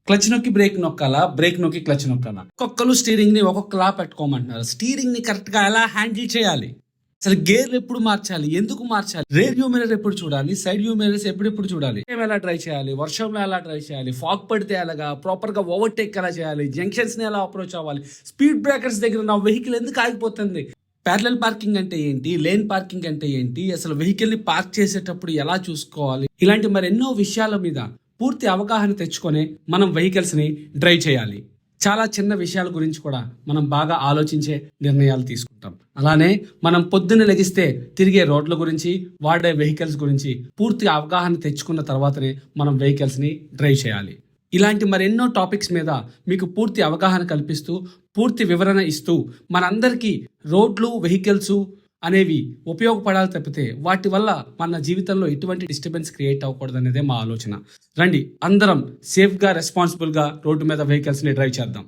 Clutch నొక్కి break నొక్కాలా, break నొక్కి clutch నొక్కాలా? ఒక్కొక్కరు స్టీరింగ్ ని ఒక్కొక్కలా పెట్టుకోమంటున్నారు. స్టీరింగ్ ని కరెక్ట్ గా ఎలా హ్యాండిల్ చేయాలి, అసలు గేర్లు ఎప్పుడు మార్చాలి, ఎందుకు మార్చాలి, రేర్ వ్యూ మిర్రర్ ఎప్పుడు చూడాలి, సైడ్ వ్యూ మిర్రర్స్ ఎప్పుడు చూడాలి, ఎలా డ్రైవ్ చేయాలి, వర్షంలో ఎలా డ్రైవ్ చేయాలి, ఫాగ్ పడితే ఎలాగా, ప్రాపర్ గా ఓవర్టేక్ ఎలా చేయాలి, జంక్షన్స్ ని ఎలా అప్రోచ్ అవ్వాలి, స్పీడ్ బ్రేకర్స్ దగ్గర నా వెహికల్ ఎందుకు ఆగిపోతుంది, ప్యారలల్ పార్కింగ్ అంటే ఏంటి, లేన్ పార్కింగ్ అంటే ఏంటి, అసలు వెహికల్ ని పార్క్ చేసేటప్పుడు ఎలా చూసుకోవాలి, ఇలాంటి మరెన్నో విషయాల మీద పూర్తి అవగాహన తెచ్చుకొని మనం వెహికల్స్ ని డ్రైవ్ చేయాలి. చాలా చిన్న విషయాల గురించి కూడా మనం బాగా ఆలోచించే నిర్ణయాలు తీసుకుంటాం. అలానే మనం పొద్దున్న లెగిస్తే తిరిగే రోడ్ల గురించి, వాడే వెహికల్స్ గురించి పూర్తి అవగాహన తెచ్చుకున్న తర్వాతనే మనం వెహికల్స్ ని డ్రైవ్ చేయాలి. ఇలాంటి మరెన్నో టాపిక్స్ మీద మీకు పూర్తి అవగాహన కల్పిస్తూ, పూర్తి వివరణ ఇస్తూ, మనందరికీ రోడ్లు, వెహికల్స్ అనేవి ఉపయోగపడాలి తప్పితే వాటి వల్ల మన జీవితంలో ఎటువంటి డిస్టర్బెన్స్ క్రియేట్ అవ్వకూడదు అనేదే మా ఆలోచన. రండి అందరం సేఫ్గా, రెస్పాన్సిబుల్గా రోడ్డు మీద వెహికల్స్ని డ్రైవ్ చేద్దాం.